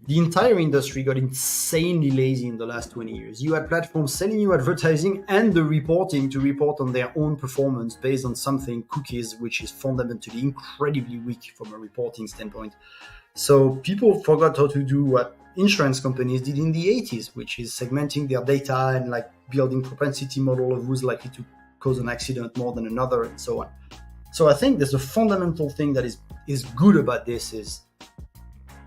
the entire industry got insanely lazy in the last 20 years. You had platforms selling you advertising and the reporting to report on their own performance based on something, cookies, which is fundamentally incredibly weak from a reporting standpoint. So people forgot how to do what insurance companies did in the 80s, which is segmenting their data and like building propensity model of who's likely to cause an accident more than another and so on. So I think there's a fundamental thing that is good about this is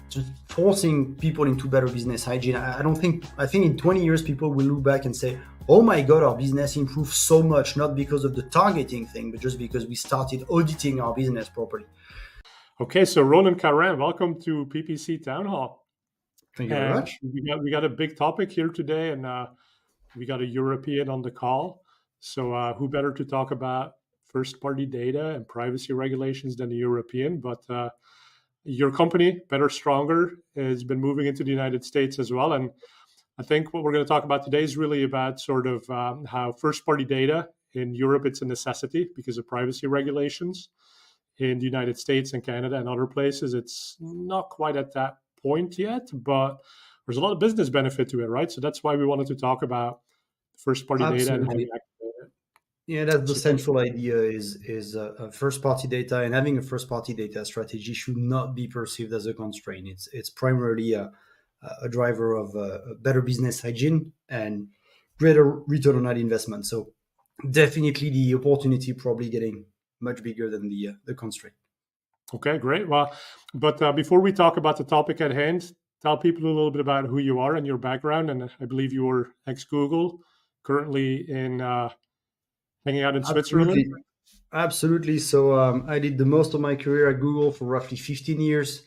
just forcing people into better business hygiene. I think in 20 years, people will look back and say, oh my God, our business improved so much, not because of the targeting thing, but just because we started auditing our business properly. Okay, so Ronan Carrein, welcome to PPC Town Hall. Thank you very much. We got a big topic here today, and we got a European on the call. So who better to talk about first-party data and privacy regulations than the European? But your company, Better Stronger, has been moving into the United States as well. And I think what we're going to talk about today is really about sort of how first-party data in Europe, it's a necessity because of privacy regulations. In the United States and Canada and other places, it's not quite at that point yet, but there's a lot of business benefit to it, right? So that's why we wanted to talk about first-party data and how you activate it. Yeah, that's the central idea is first-party data, and having a first-party data strategy should not be perceived as a constraint. It's primarily a driver of better business hygiene and greater return on ad investment. So definitely the opportunity probably getting much bigger than the constraint. Okay, great. Well, but before we talk about the topic at hand, tell people a little bit about who you are and your background. And I believe you were ex-Google, currently hanging out in Switzerland. Absolutely. So I did the most of my career at Google for roughly 15 years.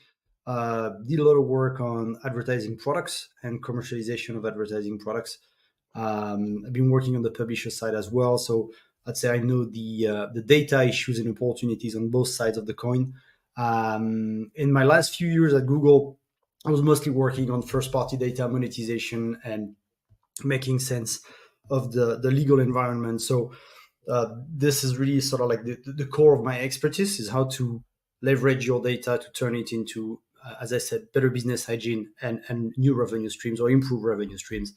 Did a lot of work on advertising products and commercialization of advertising products. I've been working on the publisher side as well. So I'd say I know the data issues and opportunities on both sides of the coin. In my last few years at Google, I was mostly working on first-party data monetization and making sense of the legal environment. So this is really sort of like the core of my expertise is how to leverage your data to turn it into, as I said, better business hygiene and new revenue streams or improve revenue streams.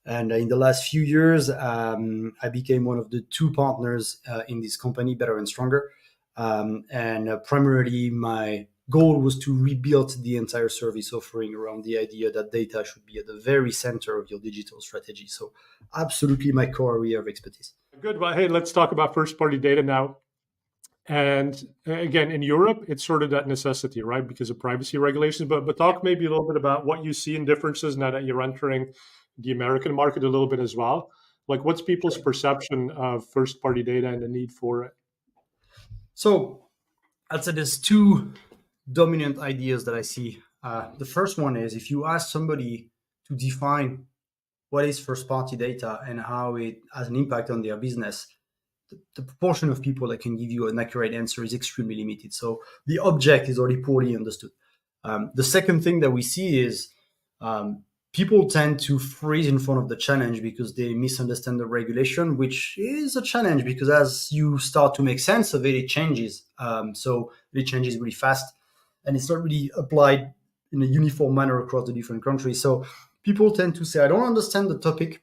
And in the last few years, I became one of the two partners in this company, Better and Stronger. Primarily, my goal was to rebuild the entire service offering around the idea that data should be at the very center of your digital strategy. So absolutely my core area of expertise. Good. Well, hey, let's talk about first-party data now. And again, in Europe, it's sort of that necessity, right? Because of privacy regulations. But talk maybe a little bit about what you see in differences now that you're entering the American market a little bit as well. Like, what's people's perception of first-party data and the need for it? So I'd say there's two dominant ideas that I see. The first one is if you ask somebody to define what is first-party data and how it has an impact on their business, the proportion of people that can give you an accurate answer is extremely limited. So the object is already poorly understood. The second thing that we see is people tend to freeze in front of the challenge because they misunderstand the regulation, which is a challenge because as you start to make sense of it, it changes. So it changes really fast, and it's not really applied in a uniform manner across the different countries. So people tend to say, I don't understand the topic,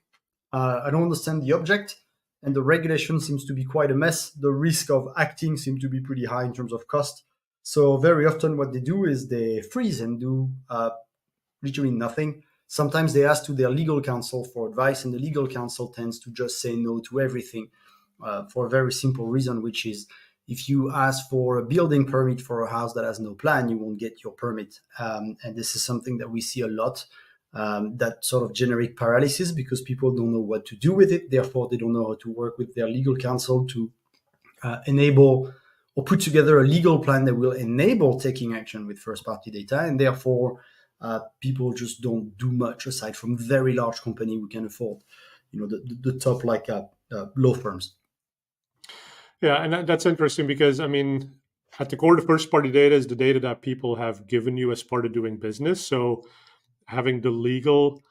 I don't understand the object, and the regulation seems to be quite a mess. The risk of acting seems to be pretty high in terms of cost. So very often what they do is they freeze and do literally nothing. Sometimes they ask to their legal counsel for advice, and the legal counsel tends to just say no to everything for a very simple reason, which is if you ask for a building permit for a house that has no plan, you won't get your permit. And this is something that we see a lot, that sort of generic paralysis because people don't know what to do with it. Therefore, they don't know how to work with their legal counsel to enable or put together a legal plan that will enable taking action with first-party data. And therefore, people just don't do much aside from very large company who can afford, the top law firms. Yeah, and that's interesting because, I mean, at the core of first-party data is the data that people have given you as part of doing business. So having the legal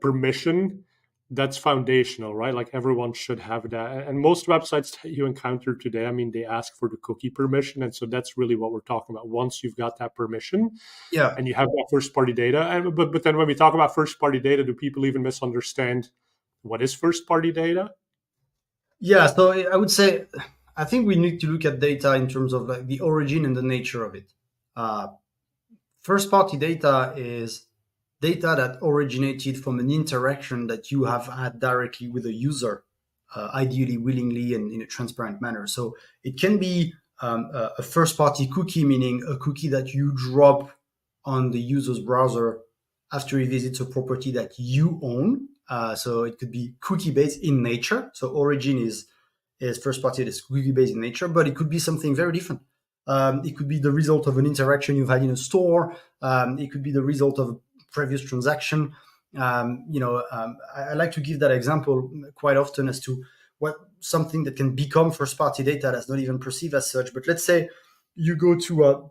permission that's foundational, right? Like everyone should have that. And most websites that you encounter today, I mean, they ask for the cookie permission. And so that's really what we're talking about. Once you've got that permission Yeah. and you have that first party data. But then when we talk about first party data, do people even misunderstand what is first party data? Yeah. So I would say, I think we need to look at data in terms of like the origin and the nature of it. First party data is data that originated from an interaction that you have had directly with a user, ideally willingly and in a transparent manner. So it can be a first party cookie, meaning a cookie that you drop on the user's browser after he visits a property that you own. So it could be cookie based in nature. So origin is first party, is cookie based in nature, but it could be something very different. It could be the result of an interaction you've had in a store. It could be the result of a previous transaction. I like to give that example quite often as to what something that can become first-party data that's not even perceived as such. But let's say you go to a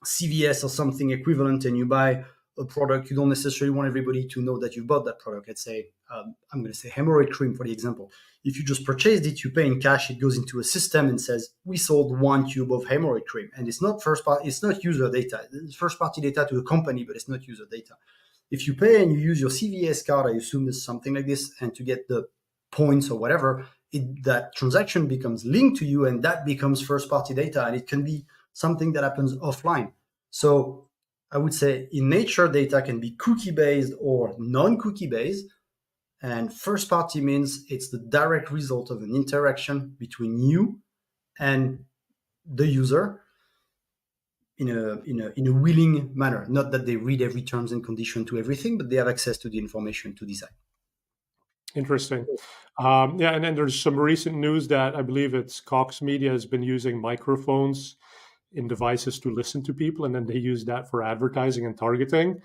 CVS or something equivalent and you buy a product. You don't necessarily want everybody to know that you bought that product. Let's say, I'm going to say hemorrhoid cream for the example. If you just purchased it, you pay in cash, it goes into a system and says, we sold 1 tube of hemorrhoid cream. And it's not it's not user data. It's first party data to the company, but it's not user data. If you pay and you use your CVS card, I assume there's something like this, and to get the points or whatever, that transaction becomes linked to you, and that becomes first party data. And it can be something that happens offline. So I would say in nature, data can be cookie based or non-cookie based. And first party means it's the direct result of an interaction between you and the user in a willing manner. Not that they read every terms and condition to everything, but they have access to the information to decide. Interesting. Yeah, and then there's some recent news that I believe it's Cox Media has been using microphones in devices to listen to people, and then they use that for advertising and targeting.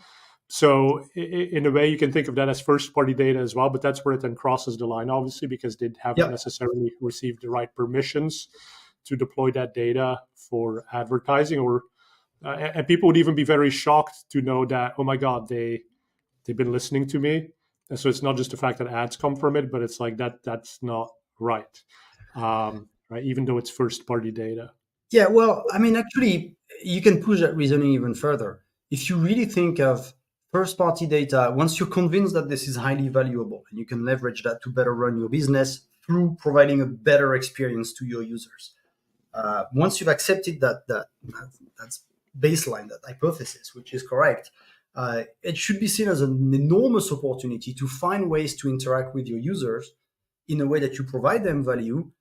So in a way, you can think of that as first-party data as well, but that's where it then crosses the line, obviously, because they haven't necessarily received the right permissions to deploy that data for advertising. Or and people would even be very shocked to know that, oh my God, they've been listening to me. And so it's not just the fact that ads come from it, but it's like that's not right, right? Even though it's first-party data. Yeah, well, I mean, actually, you can push that reasoning even further. If you really think of first-party data, once you're convinced that this is highly valuable and you can leverage that to better run your business through providing a better experience to your users, once you've accepted that's baseline, that hypothesis, which is correct, it should be seen as an enormous opportunity to find ways to interact with your users in a way that you provide them value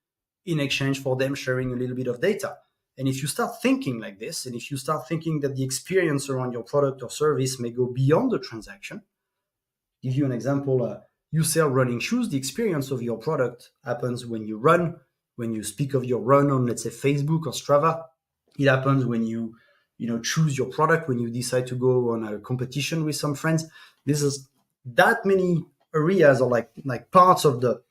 in exchange for them sharing a little bit of data. And if you start thinking like this, and if you start thinking that the experience around your product or service may go beyond the transaction, give you an example, you sell running shoes, the experience of your product happens when you run, when you speak of your run on, let's say, Facebook or Strava. It happens when you choose your product, when you decide to go on a competition with some friends. This is that many areas or like parts of the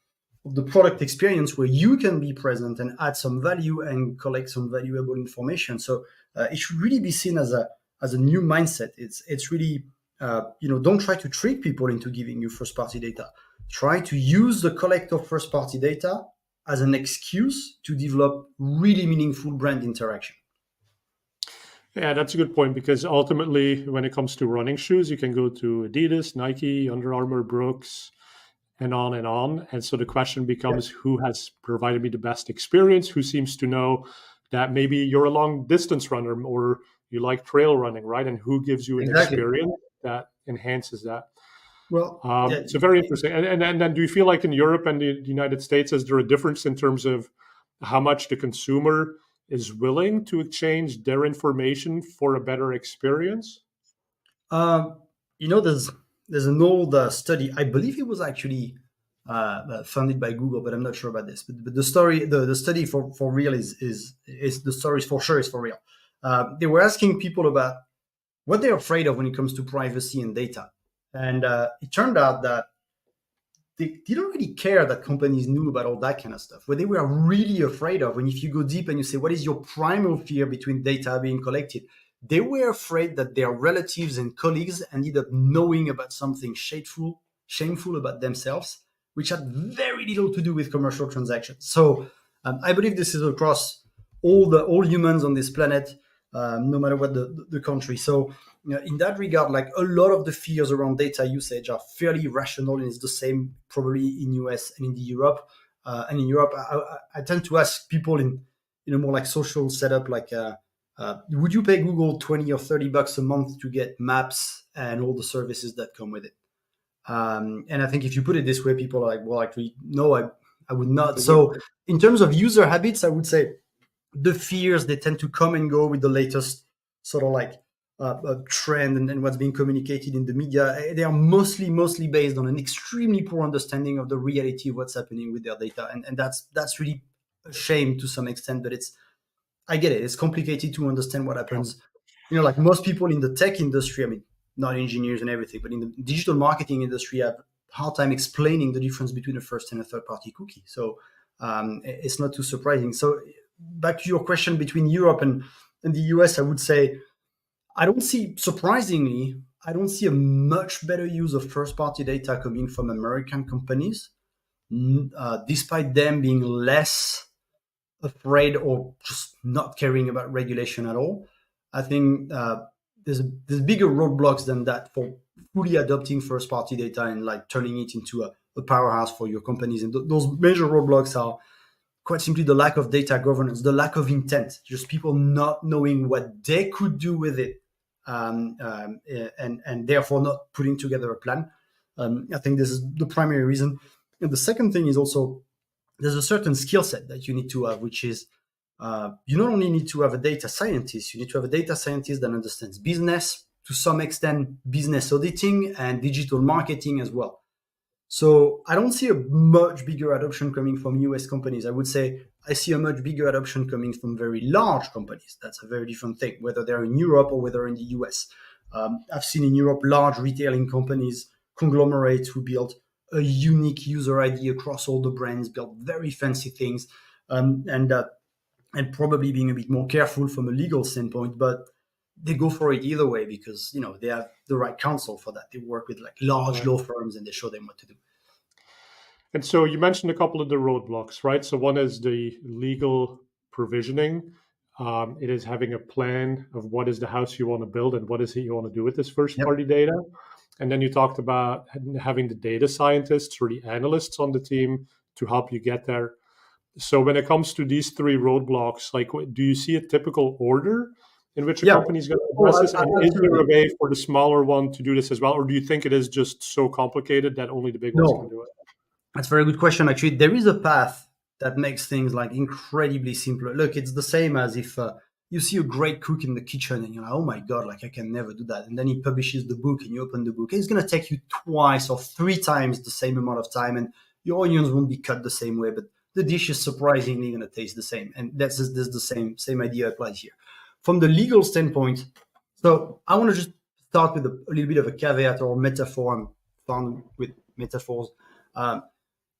product experience where you can be present and add some value and collect some valuable information. So it should really be seen as a new mindset. It's really don't try to trick people into giving you first party data. Try to use the collect of first party data as an excuse to develop really meaningful brand interaction. Yeah, that's a good point, because ultimately, when it comes to running shoes, you can go to Adidas, Nike, Under Armour, Brooks, and on and on. And so the question becomes, who has provided me the best experience? Who seems to know that maybe you're a long distance runner or you like trail running, right? And who gives you an experience that enhances that? Well, so very interesting. And then do you feel like in Europe and the United States, is there a difference in terms of how much the consumer is willing to exchange their information for a better experience? There's an old study. I believe it was actually funded by Google, but I'm not sure about this. But the study for real is the story for sure is for real. They were asking people about what they're afraid of when it comes to privacy and data, and it turned out that they didn't really care that companies knew about all that kind of stuff. What they were really afraid of, and if you go deep and you say, what is your primal fear between data being collected? They were afraid that their relatives and colleagues ended up knowing about something shameful about themselves which had very little to do with commercial transactions. So I believe this is across all humans on this planet, no matter what the country. So in that regard, like a lot of the fears around data usage are fairly rational, and it's the same probably in US and in the Europe. And in Europe, I tend to ask people in a more like social setup, like would you pay Google 20 or 30 bucks a month to get maps and all the services that come with it? And I think if you put it this way, people are like, well, actually, no, I would not. So in terms of user habits, I would say the fears, they tend to come and go with the latest sort of like trend and what's being communicated in the media. They are mostly based on an extremely poor understanding of the reality of what's happening with their data. And that's really a shame to some extent, but I get it. It's complicated to understand what happens. Like most people in the tech industry, I mean, not engineers and everything, but in the digital marketing industry, have a hard time explaining the difference between a first and a third party cookie. So it's not too surprising. So back to your question between Europe and the US, I would say, surprisingly, I don't see a much better use of first party data coming from American companies, despite them being less afraid or just not caring about regulation at all. I think there's bigger roadblocks than that for fully adopting first party data and like turning it into a powerhouse for your companies. And those major roadblocks are quite simply the lack of data governance, the lack of intent, just people not knowing what they could do with it, and therefore not putting together a plan. I think this is the primary reason. And the second thing is also there's a certain skill set that you need to have, which is you not only need to have a data scientist, you need to have a data scientist that understands business, to some extent, business auditing and digital marketing as well. So I don't see a much bigger adoption coming from US companies. I would say I see a much bigger adoption coming from very large companies. That's a very different thing, whether they're in Europe or whether in the US. I've seen in Europe large retailing companies, conglomerates who built a unique user ID across all the brands, built very fancy things, and probably being a bit more careful from a legal standpoint, but they go for it either way because they have the right counsel for that. They work with like large law firms and they show them what to do. And so you mentioned a couple of the roadblocks, right? So one is the legal provisioning. It is having a plan of what is the house you want to build and what is it you want to do with this first party data. And then you talked about having the data scientists or the analysts on the team to help you get there. So when it comes to these three roadblocks, like, do you see a typical order in which a company is going to address this? And is there a way for the smaller one to do this as well? Or do you think it is just so complicated that only the big ones can do it? That's a very good question. Actually, there is a path that makes things like incredibly simpler. Look, it's the same as if you see a great cook in the kitchen and you're like, oh my God, like I can never do that. And then he publishes the book and you open the book. It's going to take you twice or three times the same amount of time and your onions won't be cut the same way, but the dish is surprisingly going to taste the same. And that's the same idea applies here. From the legal standpoint, so I want to just start with a little bit of a caveat or metaphor. I'm fond with metaphors.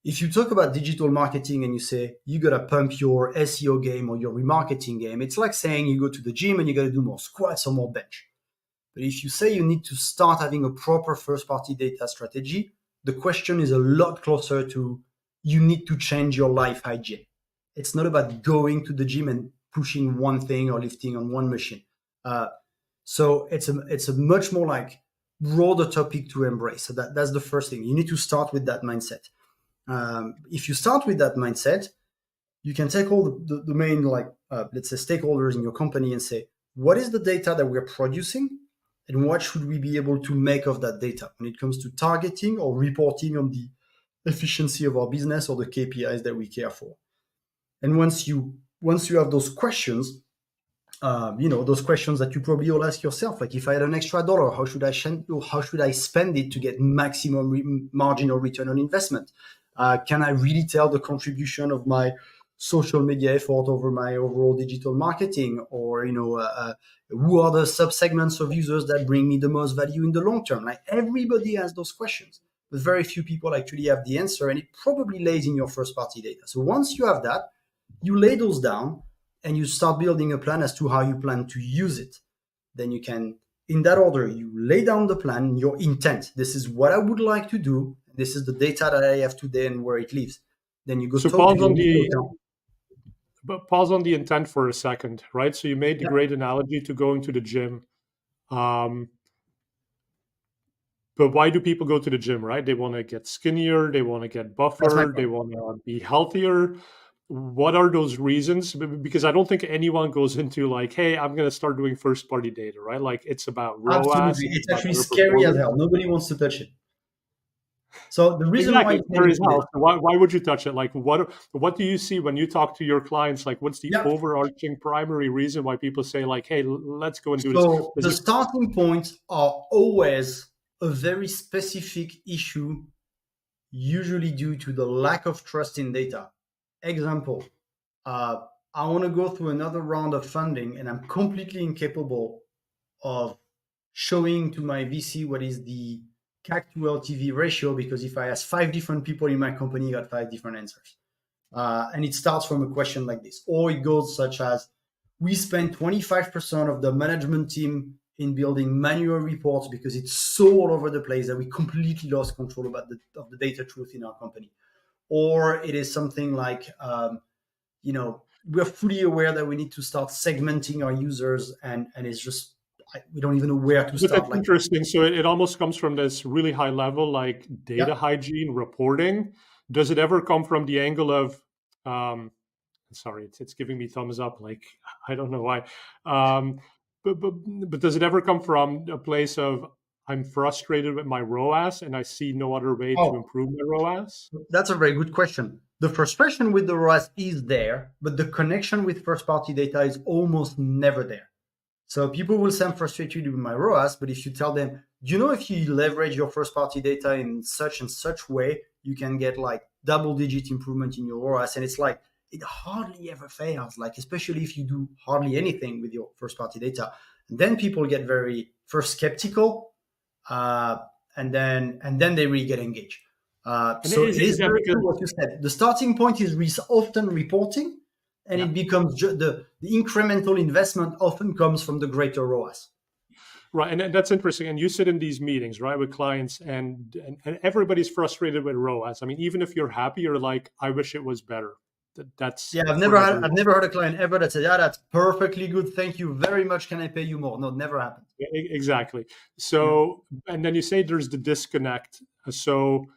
If you talk about digital marketing and you say you got to pump your SEO game or your remarketing game, it's like saying you go to the gym and you got to do more squats or more bench. But if you say you need to start having a proper first-party data strategy, the question is a lot closer to you need to change your life hygiene. It's not about going to the gym and pushing one thing or lifting on one machine. So it's a much more like broader topic to embrace. So that's the first thing. You need to start with that mindset. If you start with that mindset, you can take all the main, let's say, stakeholders in your company and say, what is the data that we're producing and what should we be able to make of that data when it comes to targeting or reporting on the efficiency of our business or the KPIs that we care for. And once you have those questions, those questions that you probably all ask yourself, like if I had an extra dollar, how should I spend it to get maximum margin or return on investment? Can I really tell the contribution of my social media effort over my overall digital marketing? Or, who are the subsegments of users that bring me the most value in the long term? Like everybody has those questions, but very few people actually have the answer, and it probably lays in your first party data. So once you have that, you lay those down and you start building a plan as to how you plan to use it. Then you can, in that order, you lay down the plan, your intent. This is what I would like to do. This is the data that I have today and where it lives. Then you go So talk to your retail account. but pause on the intent for a second, right? So you made the Yeah. great analogy to going to the gym. But why do people go to the gym, right? They want to get skinnier, they want to get buffer, they want to be healthier. What are those reasons? Because I don't think anyone goes into like, hey, I'm going to start doing first party data, right? Like it's about ROAS. Absolutely. It's about actually better scary as performance. hell. Nobody wants to touch it. So the reason why Exactly, it's there is negative, health. Why would you touch it? Like, what do you see when you talk to your clients? Like, what's the yeah. overarching primary reason why people say, like, hey, let's go and do So this? the starting points are always a very specific issue, usually due to the lack of trust in data. Example, I want to go through another round of funding and I'm completely incapable of showing to my VC what is the CAC to LTV ratio, because if I ask 5 different people in my company, I got 5 different answers. And it starts from a question like this, or it goes such as, we spend 25% of the management team in building manual reports because it's so all over the place that we completely lost control about of the data truth in our company. Or it is something like, we're fully aware that we need to start segmenting our users, and it's just, we don't even know where to But start. that's interesting. So it almost comes from this really high level, like data hygiene reporting. Does it ever come from the angle of, sorry, it's giving me thumbs up. Like, I don't know why. But does it ever come from a place of, I'm frustrated with my ROAS and I see no other way to improve my ROAS? That's a very good question. The frustration with the ROAS is there, but the connection with first-party data is almost never there. So people will say I'm frustrated with my ROAS, but if you tell them, if you leverage your first-party data in such and such way, you can get like double-digit improvement in your ROAS. And it's like, it hardly ever fails, like especially if you do hardly anything with your first-party data. And then people get very first skeptical, and then they really get engaged. So it is very true what you said. The starting point is often reporting, and it becomes the incremental investment often comes from the greater ROAS. Right, and that's interesting. And you sit in these meetings, right, with clients, and everybody's frustrated with ROAS. I mean, even if you're happy, you're like, I wish it was better. That's I've never heard a client ever that said, yeah, that's perfectly good, thank you very much, can I pay you more? No, never happened. Exactly. So, and then you say there's the disconnect. So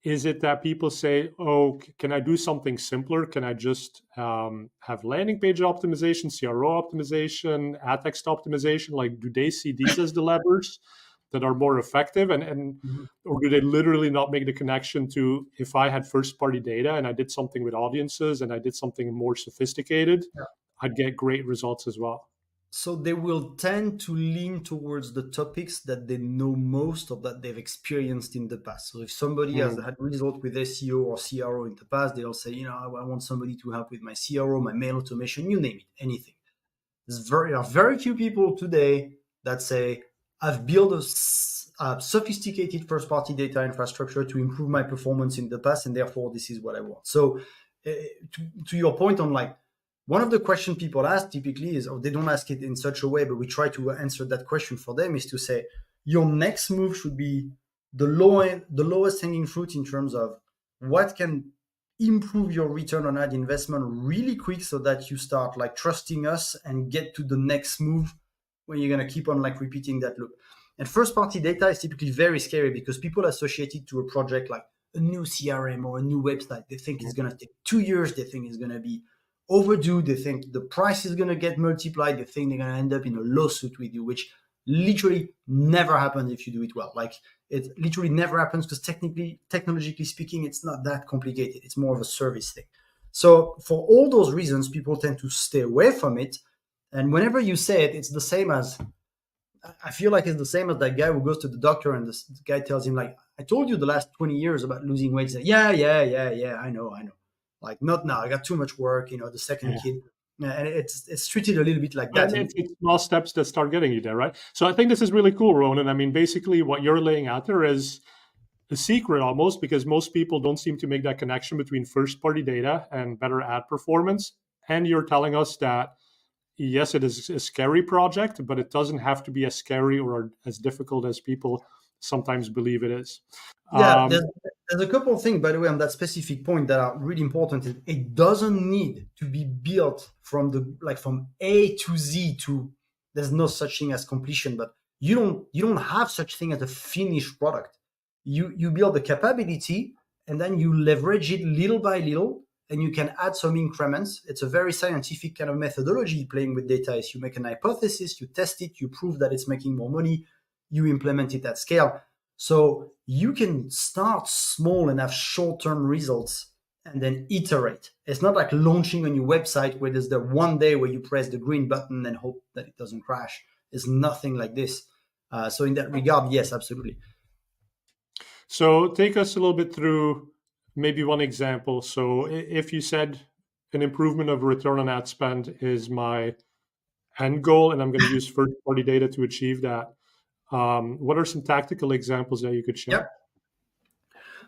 is it that people say, oh, can I do something simpler? Can I just have landing page optimization, CRO optimization, ad text optimization? Like, do they see these as the levers that are more effective? And or do they literally not make the connection to, if I had first party data and I did something with audiences and I did something more sophisticated, I'd get great results as well? So they will tend to lean towards the topics that they know most or that they've experienced in the past. So if somebody has had results with SEO or CRO in the past, they'll say, I want somebody to help with my CRO, my mail automation, you name it, anything. There are very few people today that say, I've built a sophisticated first-party data infrastructure to improve my performance in the past, and therefore this is what I want. So to your point on like, one of the questions people ask typically is, or they don't ask it in such a way, but we try to answer that question for them, is to say, your next move should be the lowest hanging fruit in terms of what can improve your return on ad investment really quick, so that you start like trusting us and get to the next move when you're going to keep on like repeating that loop. And first party data is typically very scary because people associate it to a project like a new CRM or a new website. They think it's going to take 2 years. They think it's going to be overdue. They think the price is going to get multiplied. They think they're going to end up in a lawsuit with you, which literally never happens if you do it well. Like, it literally never happens because technologically speaking, it's not that complicated. It's more of a service thing. So for all those reasons, people tend to stay away from it. And whenever you say it, it's the same as, I feel like it's the same as that guy who goes to the doctor and the guy tells him like, I told you the last 20 years about losing weight. He's like, yeah, I know. Like, not now. I got too much work, the second kid. And it's treated a little bit like that. And it's small steps that start getting you there, right? So I think this is really cool, Ronan. I mean, basically what you're laying out there is a secret almost, because most people don't seem to make that connection between first-party data and better ad performance. And you're telling us that, yes, it is a scary project, but it doesn't have to be as scary or as difficult as people sometimes believe it is. Yeah, there's a couple of things, by the way, on that specific point that are really important. It doesn't need to be built from from A to Z to. There's no such thing as completion, but you don't have such thing as a finished product. You build the capability and then you leverage it little by little, and you can add some increments. It's a very scientific kind of methodology playing with data. Is you make an hypothesis, you test it, you prove that it's making more money, you implement it at scale. So you can start small and have short-term results and then iterate. It's not like launching a new website where there's the one day where you press the green button and hope that it doesn't crash. It's nothing like this. So in that regard, yes, absolutely. So take us a little bit through maybe one example. So if you said an improvement of return on ad spend is my end goal, and I'm going to use first-party data to achieve that, what are some tactical examples that you could share? Yep.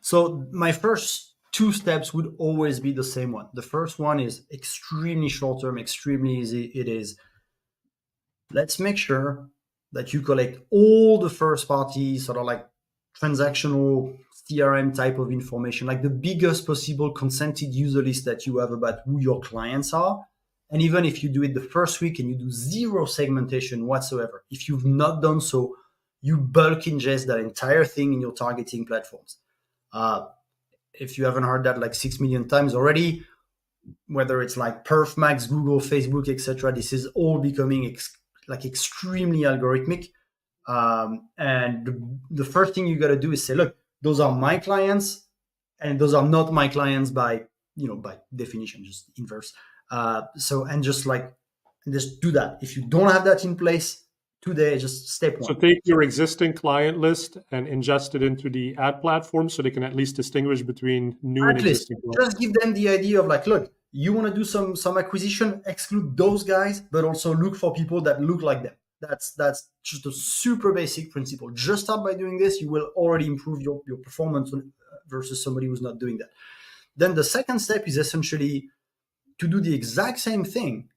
So my first two steps would always be the same one. The first one is extremely short-term, extremely easy. It is, let's make sure that you collect all the first-party sort of like transactional CRM type of information, like the biggest possible consented user list that you have about who your clients are. And even if you do it the first week and you do zero segmentation whatsoever, if you've not done so, you bulk ingest that entire thing in your targeting platforms. If you haven't heard that like 6 million times already, whether it's like Perf, Max, Google, Facebook, etc., this is all becoming extremely algorithmic. And the first thing you got to do is say, look, those are my clients, and those are not my clients by definition, just inverse. Just do that. If you don't have that in place today, just step one. So take your existing client list and ingest it into the ad platform so they can at least distinguish between new and existing clients. Just give them the idea of like, look, you want to do some acquisition, exclude those guys, but also look for people that look like them. That's just a super basic principle. Just start by doing this. You will already improve your performance versus somebody who's not doing that. Then the second step is essentially to do the exact same thing,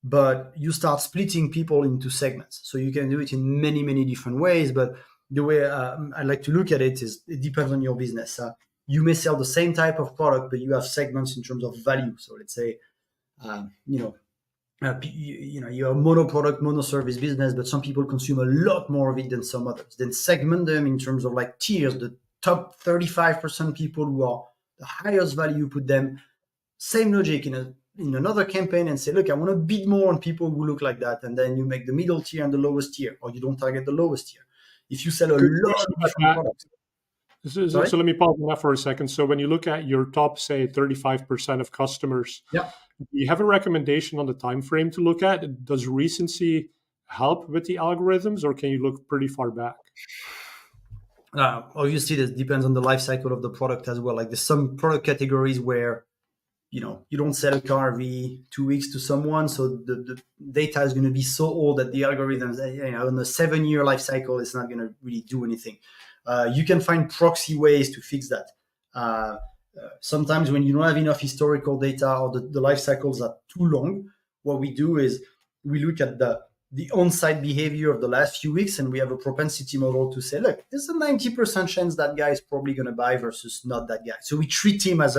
but you start splitting people into segments. So you can do it in many, many different ways. But the way I like to look at it is it depends on your business. You may sell the same type of product, but you have segments in terms of value. So let's say, you're a mono product, mono service business, but some people consume a lot more of it than some others. Then segment them in terms of like tiers. The top 35% people who are the highest value, put them. Same logic in another campaign and say, look, I want to bid more on people who look like that. And then you make the middle tier and the lowest tier, or you don't target the lowest tier. If you sell a lot of different products. So let me pause on that for a second. So when you look at your top, say, 35% of customers, do you have a recommendation on the time frame to look at? Does recency help with the algorithms, or can you look pretty far back? Obviously, this depends on the life cycle of the product as well. Like there's some product categories where you don't sell a car every 2 weeks to someone, so the data is going to be so old that the algorithms, in a 7-year life cycle, it's not going to really do anything. You can find proxy ways to fix that. Sometimes when you don't have enough historical data or the life cycles are too long, what we do is we look at the on-site behavior of the last few weeks, and we have a propensity model to say, look, there's a 90% chance that guy is probably going to buy versus not that guy. So we treat him as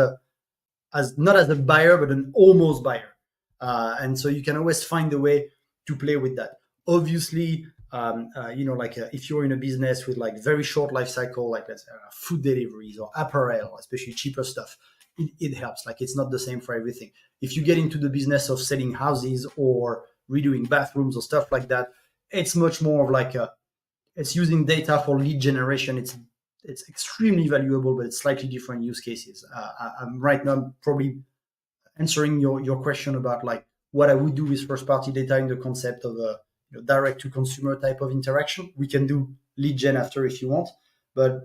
not as a buyer, but an almost buyer. And so you can always find a way to play with that. Obviously, if you're in a business with like very short life cycle, like let's say food deliveries or apparel, especially cheaper stuff, it helps. Like it's not the same for everything. If you get into the business of selling houses or redoing bathrooms or stuff like that, it's much more of like it's using data for lead generation. It's extremely valuable, but it's slightly different use cases. I'm right now probably answering your question about like what I would do with first-party data in the concept of a direct-to-consumer type of interaction. We can do lead gen after if you want, but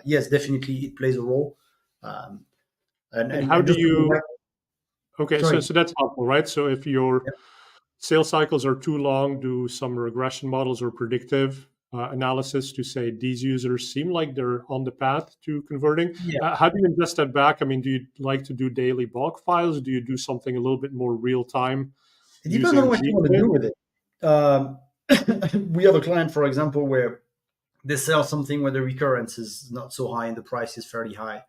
yes, definitely it plays a role. And how do you? Okay, so that's helpful, right? So if your sales cycles are too long, do some regression models or predictive analysis to say these users seem like they're on the path to converting. How do you ingest that back? I mean, do you like to do daily bulk files? Do you do something a little bit more real time? It depends on what you want to do with it. We have a client, for example, where they sell something where the recurrence is not so high and the price is fairly high.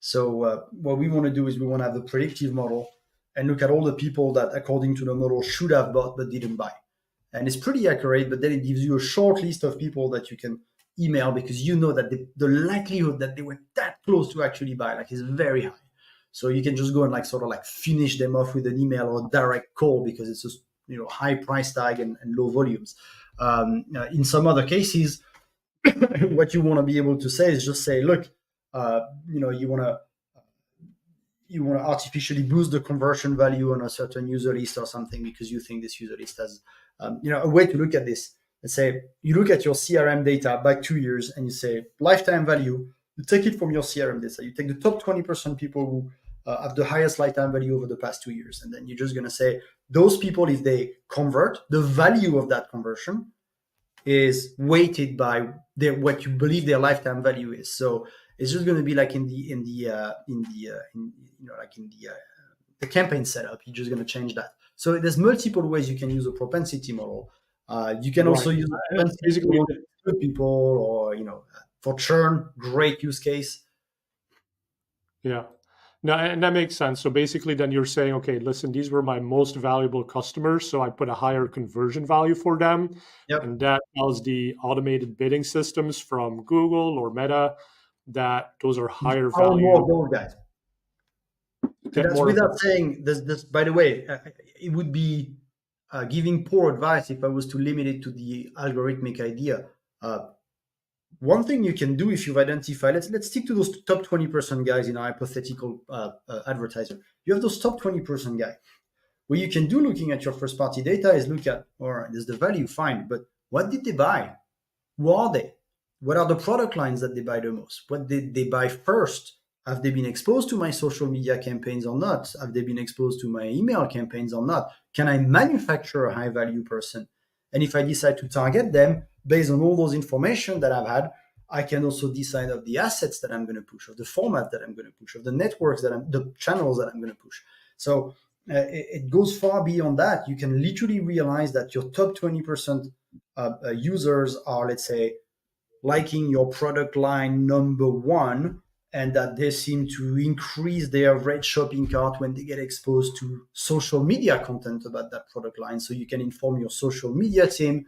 So what we want to do is we want to have the predictive model and look at all the people that, according to the model, should have bought but didn't buy. And it's pretty accurate, but then it gives you a short list of people that you can email, because you know that the likelihood that they were that close to actually buy like is very high. So you can just go and like sort of like finish them off with an email or a direct call, because it's just, you know, high price tag and low volumes. In some other cases, what you want to be able to say is just say, look, you know, you want to artificially boost the conversion value on a certain user list or something because you think this user list has, you know, a way to look at this. Let's say you look at your CRM data back 2 years and you say lifetime value. You take it from your CRM data. You take the top 20% people who have the highest lifetime value over the past 2 years, and then you're just going to say those people, if they convert, the value of that conversion is weighted by what you believe their lifetime value is. So it's just going to be like in the campaign setup. You're just going to change that. So there's multiple ways you can use a propensity model. You can also use a propensity model to people, or, you know, for churn, great use case. Yeah. No, and that makes sense. So basically then you're saying, okay, listen, these were my most valuable customers, so I put a higher conversion value for them. Yep. And that tells the automated bidding systems from Google or Meta that those are higher value. More of those guys. That's without saying this. By the way, it would be giving poor advice if I was to limit it to the algorithmic idea. One thing you can do if you've identified, let's stick to those top 20% guys in our hypothetical advertiser. You have those top 20% guys. What you can do looking at your first party data is look at, all right, there's the value, fine, but what did they buy? Who are they? What are the product lines that they buy the most? What did they buy first? Have they been exposed to my social media campaigns or not? Have they been exposed to my email campaigns or not? Can I manufacture a high value person? And if I decide to target them based on all those information that I've had, I can also decide of the assets that I'm going to push, of the format that I'm going to push, of the networks the channels that I'm going to push. So it goes far beyond that. You can literally realize that your top 20% users are, let's say, liking your product line number one, and that they seem to increase their red shopping cart when they get exposed to social media content about that product line. So you can inform your social media team,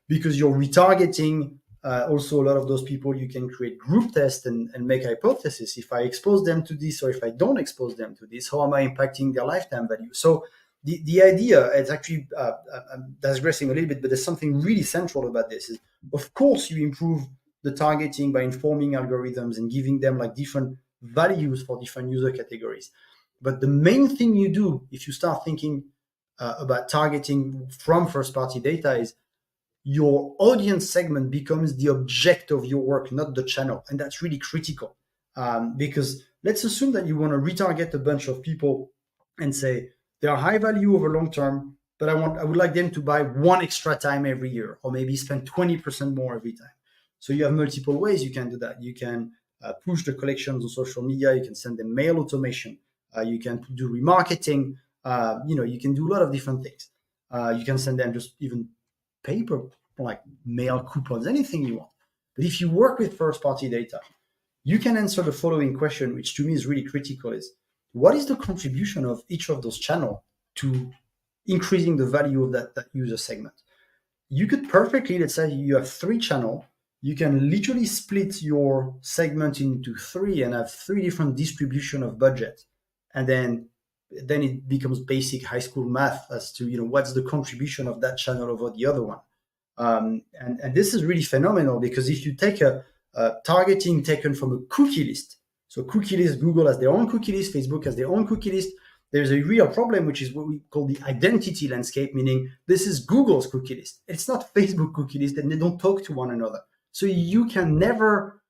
because you're retargeting. Also, a lot of those people, you can create group tests and make hypotheses. If I expose them to this, or if I don't expose them to this, how am I impacting their lifetime value? So the idea, it's actually I'm digressing a little bit, but there's something really central about this. Is, of course, you improve the targeting by informing algorithms and giving them like different values for different user categories. But the main thing you do if you start thinking about targeting from first-party data is your audience segment becomes the object of your work, not the channel. And that's really critical, because let's assume that you want to retarget a bunch of people and say they are high value over long term, but I would like them to buy one extra time every year, or maybe spend 20% more every time. So you have multiple ways you can do that. You can push the collections on social media. You can send them mail automation. You can do remarketing. You can do a lot of different things. You can send them just even paper, like mail coupons, anything you want. But if you work with first-party data, you can answer the following question, which to me is really critical: is what is the contribution of each of those channels to increasing the value of that user segment? You could perfectly, let's say you have 3 channels, you can literally split your segment into 3 and have 3 different distribution of budget. And then it becomes basic high school math as to, what's the contribution of that channel over the other one. And this is really phenomenal, because if you take a targeting taken from a cookie list, so cookie list, Google has their own cookie list, Facebook has their own cookie list, there's a real problem, which is what we call the identity landscape, meaning this is Google's cookie list. It's not Facebook cookie list, and they don't talk to one another. So you can never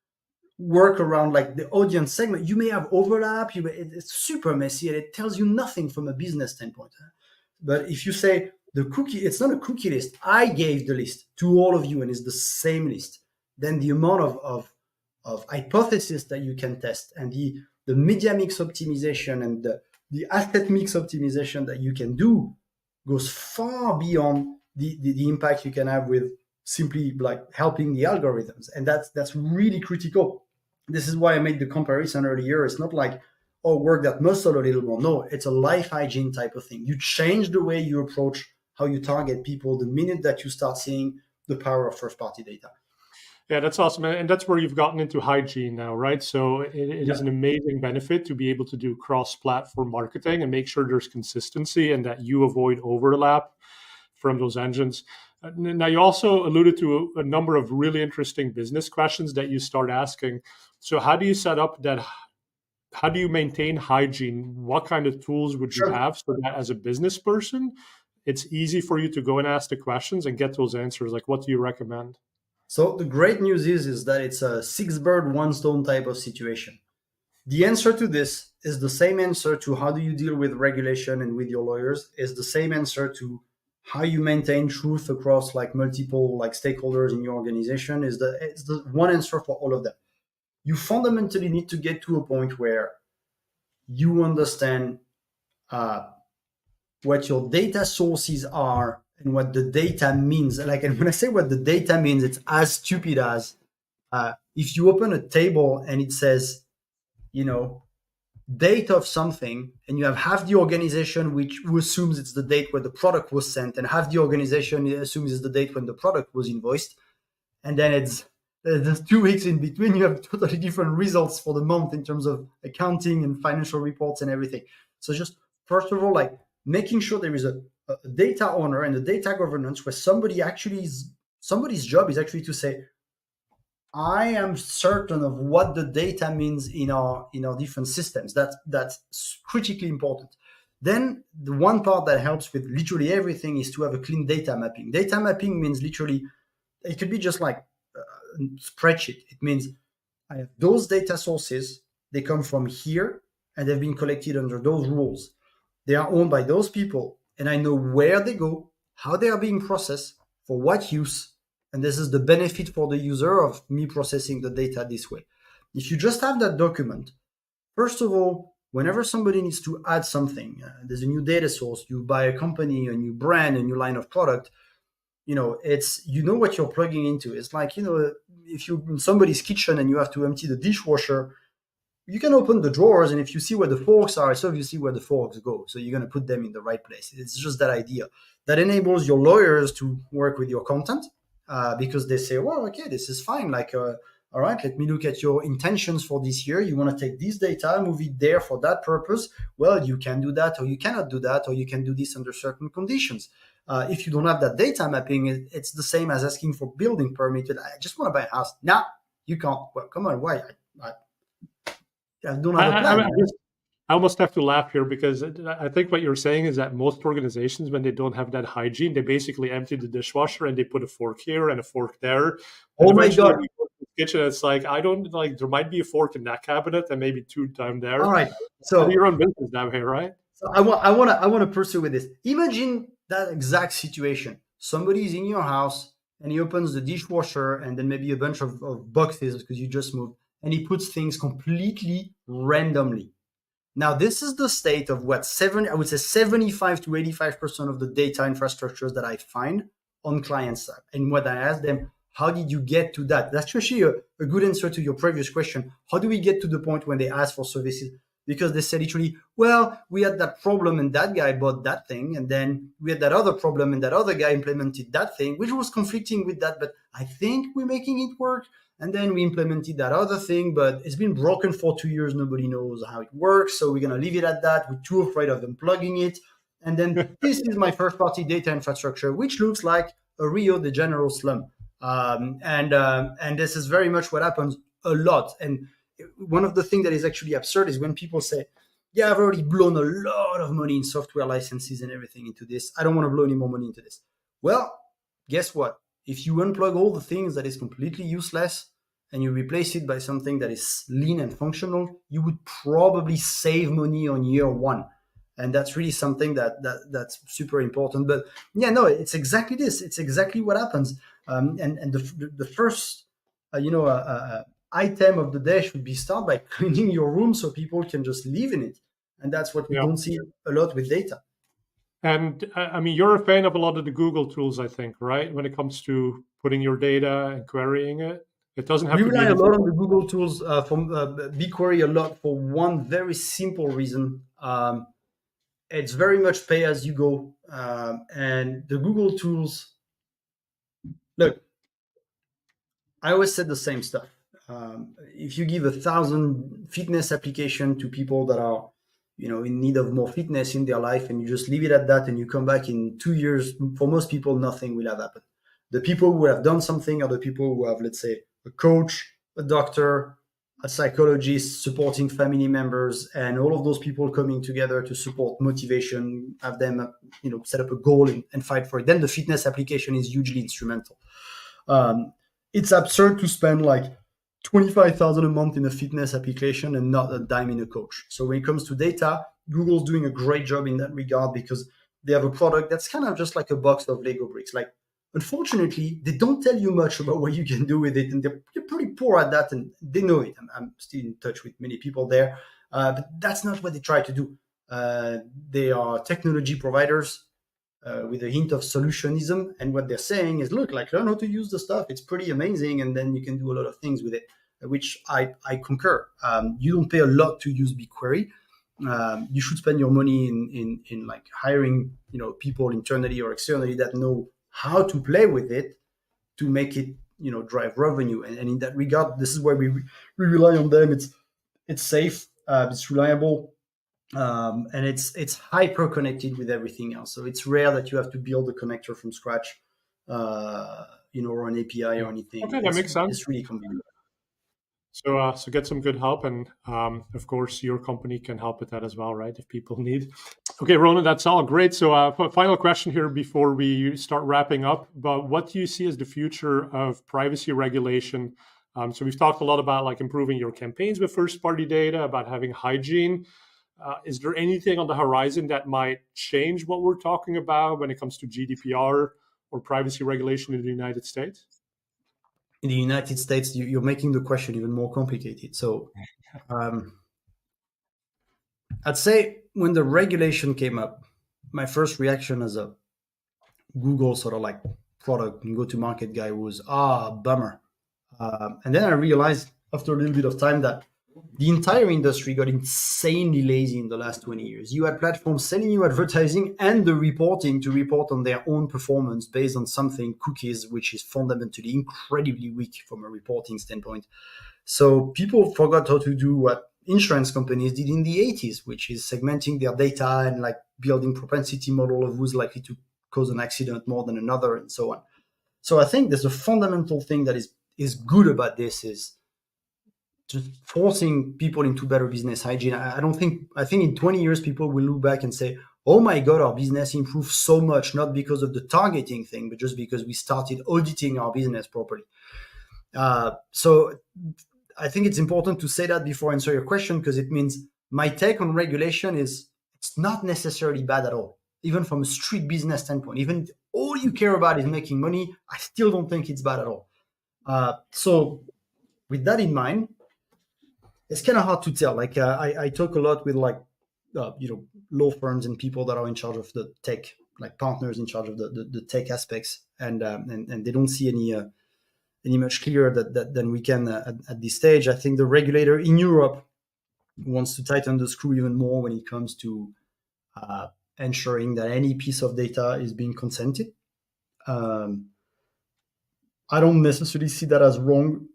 work around like the audience segment. You may have overlap, it's super messy, and it tells you nothing from a business standpoint. But if you say the cookie, it's not a cookie list, I gave the list to all of you and it's the same list, then the amount of hypothesis that you can test, and the media mix optimization and the asset mix optimization that you can do goes far beyond the impact you can have with simply like helping the algorithms. And that's really critical. This is why I made the comparison earlier. It's not like, oh, work that muscle a little more. No, it's a life hygiene type of thing. You change the way you approach how you target people the minute that you start seeing the power of first party data. Yeah, that's awesome. And that's where you've gotten into hygiene now, right? So it is an amazing benefit to be able to do cross-platform marketing and make sure there's consistency and that you avoid overlap from those engines. Now, you also alluded to a number of really interesting business questions that you start asking. So how do you set up that? How do you maintain hygiene? What kind of tools would you have so that as a business person, it's easy for you to go and ask the questions and get those answers? Like, what do you recommend? So the great news is that it's a six bird, one stone type of situation. The answer to this is the same answer to how do you deal with regulation and with your lawyers, is the same answer to how you maintain truth across like multiple like stakeholders in your organization. It's the one answer for all of them. You fundamentally need to get to a point where you understand what your data sources are and what the data means. Like, and when I say what the data means, it's as stupid as if you open a table and it says, date of something, and you have half the organization who assumes it's the date where the product was sent, and half the organization assumes it's the date when the product was invoiced, and then there's 2 weeks in between, you have totally different results for the month in terms of accounting and financial reports and everything. So just first of all, like making sure there is a data owner and a data governance where somebody's job is actually to say, I am certain of what the data means in our different systems. That's critically important. Then the one part that helps with literally everything is to have a clean data mapping. Data mapping means literally, it could be just like a spreadsheet. It means I have those data sources, they come from here, and they've been collected under those rules. They are owned by those people, and I know where they go, how they are being processed, for what use, and this is the benefit for the user of me processing the data this way. If you just have that document, first of all, whenever somebody needs to add something, there's a new data source, you buy a company, a new brand, a new line of product, it's what you're plugging into. It's like, if you're in somebody's kitchen and you have to empty the dishwasher, you can open the drawers, and if you see where the forks are, it's obviously where the forks go. So you're going to put them in the right place. It's just that idea that enables your lawyers to work with your content because they say, well, okay, this is fine. Like, all right, let me look at your intentions for this year. You want to take this data, move it there for that purpose. Well, you can do that, or you cannot do that, or you can do this under certain conditions. If you don't have that data mapping, it's the same as asking for building permit. I just want to buy a house. Nah, you can't. Well, come on, why? I don't have a plan. I almost have to laugh here because I think what you're saying is that most organizations, when they don't have that hygiene, they basically empty the dishwasher and they put a fork here and a fork there. Oh my God. We go to the kitchen, it's like, I don't like, there might be a fork in that cabinet and maybe two down there. All right. So your own business down here, right? So I want to pursue with this. Imagine that exact situation. Somebody is in your house and he opens the dishwasher and then maybe a bunch of boxes because you just moved, and he puts things completely randomly. Now, this is the state of I would say 75 to 85% of the data infrastructures that I find on client side. And when I ask them, how did you get to that? That's actually a good answer to your previous question. How do we get to the point when they ask for services? Because they say literally, well, we had that problem and that guy bought that thing. And then we had that other problem and that other guy implemented that thing, which was conflicting with that. But I think we're making it work. And then we implemented that other thing, but it's been broken for 2 years. Nobody knows how it works. So we're going to leave it at that. We're too afraid of unplugging it. And then this is my first party data infrastructure, which looks like a Rio de Janeiro slum. And this is very much what happens a lot. And one of the things that is actually absurd is when people say, yeah, I've already blown a lot of money in software licenses and everything into this. I don't want to blow any more money into this. Well, guess what? If you unplug all the things that is completely useless and you replace it by something that is lean and functional, you would probably save money on year one. And that's really something that's super important. But yeah, no, it's exactly this. It's exactly what happens. And the first, item of the day should be start by cleaning your room so people can just live in it. And that's what we don't see a lot with data. And I mean, you're a fan of a lot of the Google tools, I think, right? When it comes to putting your data and querying it, it doesn't have We to be rely a anything. lot on the Google tools from BigQuery a lot for one very simple reason. It's very much pay as you go. And the Google tools, look, I always said the same stuff. If you give 1,000 fitness application to people that are, in need of more fitness in their life, and you just leave it at that, and you come back in 2 years, for most people, nothing will have happened. The people who have done something are the people who have, let's say, a coach, a doctor, a psychologist supporting family members, and all of those people coming together to support motivation, have them, set up a goal and fight for it. Then the fitness application is hugely instrumental. It's absurd to spend like 25,000 a month in a fitness application and not a dime in a coach. So when it comes to data, Google's doing a great job in that regard because they have a product that's kind of just like a box of Lego bricks. Like, unfortunately, they don't tell you much about what you can do with it, and they're pretty poor at that, and they know it. I'm still in touch with many people there, but that's not what they try to do. They are technology providers with a hint of solutionism, and what they're saying is, look, like, learn how to use the stuff. It's pretty amazing, and then you can do a lot of things with it, which I concur. You don't pay a lot to use BigQuery. You should spend your money in like hiring people internally or externally that know how to play with it to make it drive revenue. And in that regard, this is why we rely on them. It's safe, it's reliable, and it's hyper connected with everything else. So it's rare that you have to build a connector from scratch, or an API or anything. Okay, that makes sense. It's really convenient. So get some good help, and of course, your company can help with that as well, right? If people need. Okay, Ronan, that's all great. So, final question here before we start wrapping up. But what do you see as the future of privacy regulation? So we've talked a lot about like improving your campaigns with first-party data, about having hygiene. Is there anything on the horizon that might change what we're talking about when it comes to GDPR or privacy regulation in the United States? In the United States, you're making the question even more complicated. So I'd say when the regulation came up, my first reaction as a Google sort of like product and go-to-market guy was, bummer. And then I realized after a little bit of time that the entire industry got insanely lazy in the last 20 years. You had platforms selling you advertising and the reporting to report on their own performance based on something, cookies, which is fundamentally incredibly weak from a reporting standpoint. So people forgot how to do what insurance companies did in the 80s, which is segmenting their data and like building propensity model of who's likely to cause an accident more than another and so on. So I think there's a fundamental thing that is good about this is just forcing people into better business hygiene. I think in 20 years, people will look back and say, oh my God, our business improved so much, not because of the targeting thing, but just because we started auditing our business properly. So I think it's important to say that before I answer your question, because it means my take on regulation is it's not necessarily bad at all, even from a strict business standpoint. Even if all you care about is making money, I still don't think it's bad at all. So with that in mind, it's kind of hard to tell. Like I talk a lot with like law firms and people that are in charge of the tech, like partners in charge of the tech aspects, and they don't see any much clearer than we can at this stage. I think the regulator in Europe wants to tighten the screw even more when it comes to ensuring that any piece of data is being consented. I don't necessarily see that as wrong.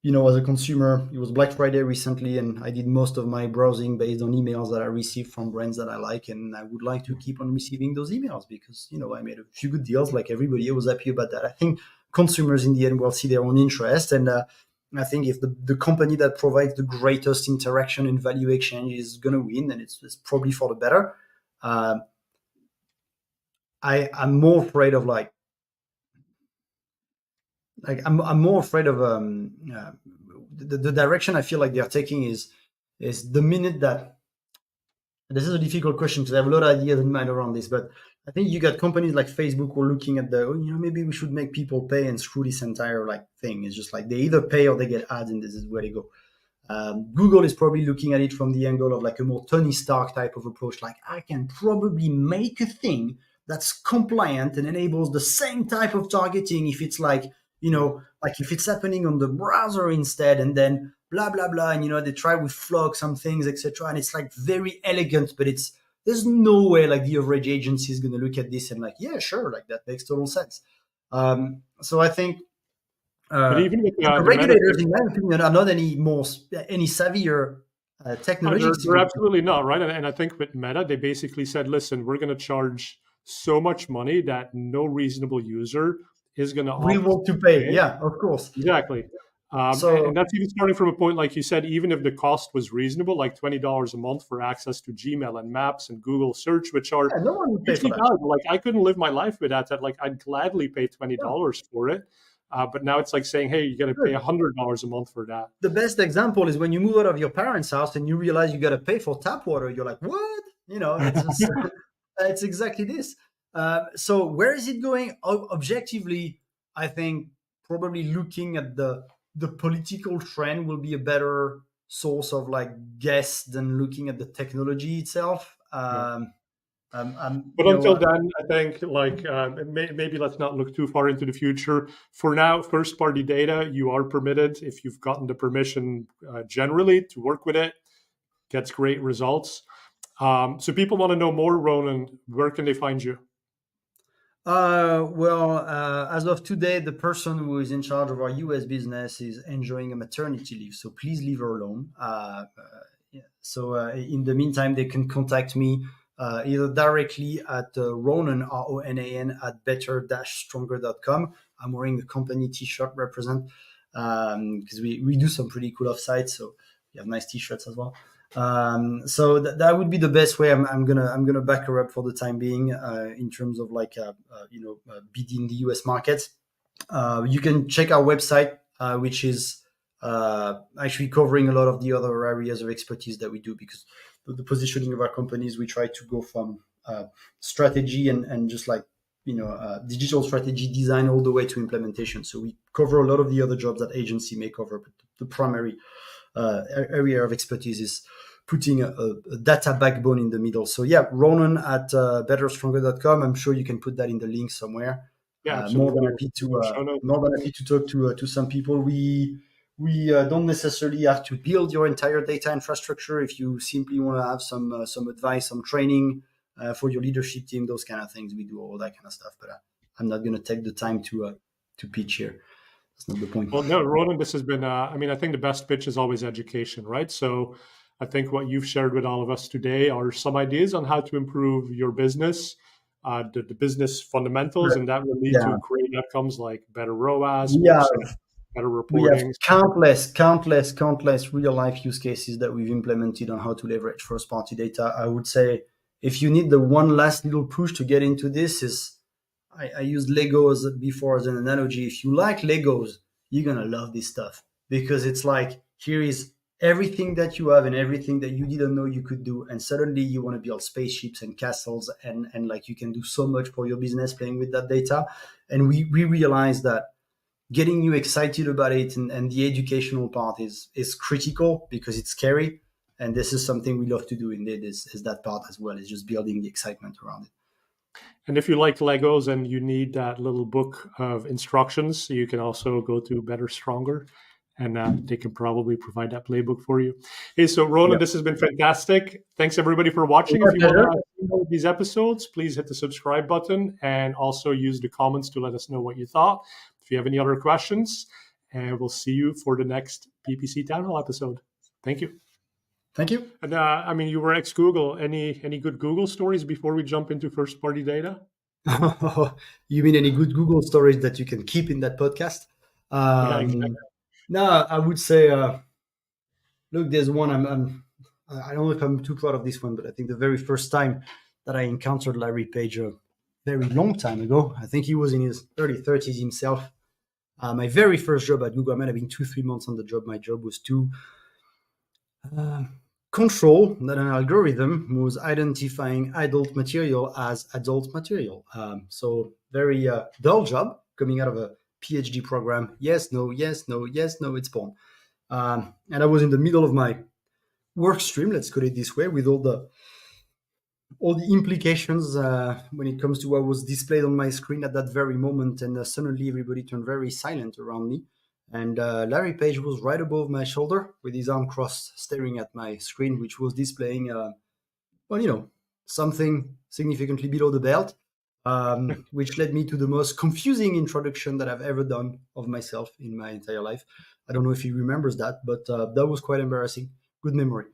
As a consumer, it was Black Friday recently, and I did most of my browsing based on emails that I received from brands that I like, and I would like to keep on receiving those emails because, I made a few good deals like everybody. I was happy about that. I think consumers in the end will see their own interest, and I think if the company that provides the greatest interaction and value exchange is going to win, then it's probably for the better. I'm more afraid of I'm more afraid of the direction I feel like they're taking is the minute that this is a difficult question because I have a lot of ideas in mind around this, but I think you got companies like Facebook who are looking at maybe we should make people pay and screw this entire like thing. It's just like they either pay or they get ads, and this is where they go. Google is probably looking at it from the angle of like a more Tony Stark type of approach. Like, I can probably make a thing that's compliant and enables the same type of targeting if it's like, like if it's happening on the browser instead, and then blah blah blah, and they try with flog some things, etc. And it's like very elegant, but there's no way like the average agency is going to look at this and like, yeah, sure, like that makes total sense. So I think But even with the the meta, regulators, in my opinion, are not any savvier technologists. they're absolutely not, right? And I think with Meta, they basically said, listen, we're going to charge so much money that no reasonable user is going to We opt want to pay. Yeah, of course. Exactly. So and that's even starting from a point, like you said, even if the cost was reasonable, like $20 a month for access to Gmail and Maps and Google Search, which are yeah, no one would pay for hugely that. valuable. Like I couldn't live my life without that. Like I'd gladly pay $20 for it. But now it's like saying, hey, you got to pay $100 a month for that. The best example is when you move out of your parents' house and you realize you got to pay for tap water. You're like, what? It's exactly this. So where is it going? Objectively, I think probably looking at the political trend will be a better source of like guess than looking at the technology itself. But until then, I think like maybe let's not look too far into the future. For now, first-party data, you are permitted if you've gotten the permission generally to work with it. Gets great results. So people want to know more, Ronan. Where can they find you? As of today, the person who is in charge of our US business is enjoying a maternity leave, so please leave her alone. So in the meantime, they can contact me either directly at Ronan, RONAN, at better-stronger.com. I'm wearing the company t-shirt represent because we do some pretty cool offsites, so we have nice t-shirts as well. So that would be the best way. I'm gonna back her up for the time being in terms of like bidding the US market. You can check our website, which is actually covering a lot of the other areas of expertise that we do, because the positioning of our companies, we try to go from strategy and just like digital strategy design all the way to implementation. So we cover a lot of the other jobs that agency may cover, but the primary area of expertise is putting a data backbone in the middle. So yeah, Ronan at betterstronger.com. I'm sure you can put that in the link somewhere. Yeah, more than happy to talk to some people. We don't necessarily have to build your entire data infrastructure. If you simply want to have some advice, some training for your leadership team, those kind of things, we do all that kind of stuff. But I'm not going to take the time to pitch here. That's not the point. Well, no, Ronan, this has been, I think the best pitch is always education, right? So I think what you've shared with all of us today are some ideas on how to improve your business, the business fundamentals, right. And that will lead to great outcomes like better ROAS, better reporting. We have countless real life use cases that we've implemented on how to leverage first party data. I would say if you need the one last little push to get into this I used Legos before as an analogy. If you like Legos, you're going to love this stuff, because it's like, here is everything that you have and everything that you didn't know you could do. And suddenly you want to build spaceships and castles and like you can do so much for your business playing with that data. And we realized that getting you excited about it and the educational part is critical, because it's scary. And this is something we love to do indeed, is that part as well, is just building the excitement around it. And if you like Legos and you need that little book of instructions, you can also go to Better Stronger, and they can probably provide that playbook for you. Hey, so Roland, This has been fantastic. Thanks everybody for watching. If you want to see more of these episodes, please hit the subscribe button and also use the comments to let us know what you thought. If you have any other questions, and we'll see you for the next PPC Town Hall episode. Thank you. Thank you. And you were ex-Google. Any good Google stories before we jump into first-party data? You mean any good Google stories that you can keep in that podcast? Exactly. No, I would say, look, there's one. I don't know if I'm too proud of this one, but I think the very first time that I encountered Larry Page a very long time ago, I think he was in his early 30s himself. My very first job at Google, I might have been 2-3 months on the job. My job was to control that an algorithm was identifying adult material as adult material. So very dull job coming out of a PhD program. Yes, no, yes, no, yes, no, it's porn. And I was in the middle of my work stream, let's call it this way, with all the implications when it comes to what was displayed on my screen at that very moment. And suddenly everybody turned very silent around me. And Larry Page was right above my shoulder with his arm crossed, staring at my screen, which was displaying, something significantly below the belt, which led me to the most confusing introduction that I've ever done of myself in my entire life. I don't know if he remembers that, but that was quite embarrassing. Good memory.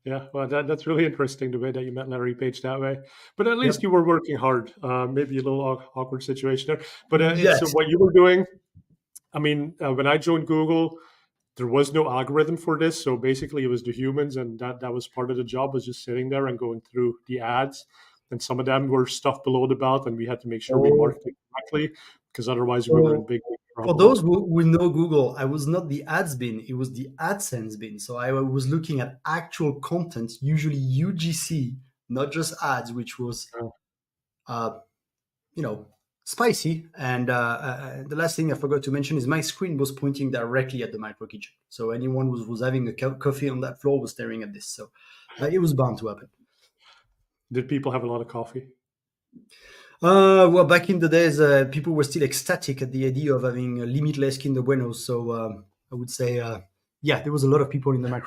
Yeah, well, that's really interesting, the way that you met Larry Page that way. But at least Yep. you were working hard. Maybe a little awkward situation there. But it's Yes. what you were doing. I mean, when I joined Google, there was no algorithm for this. So basically, it was the humans, and that was part of the job, was just sitting there and going through the ads. And some of them were stuff below the belt, and we had to make sure we Oh, marked it correctly, because otherwise we were in so big for trouble. those who know Google, I was not the ads bin, it was the AdSense bin. So I was looking at actual content, usually UGC, not just ads, which was, Uh, uh, you know, spicy. And the last thing I forgot to mention is my screen was pointing directly at the micro kitchen. So anyone who was having a coffee on that floor was staring at this. So it was bound to happen. did people have a lot of coffee? Well, back in the days, people were still ecstatic at the idea of having limitless Kinder Buenos. So I would say, yeah, there was a lot of people in the micro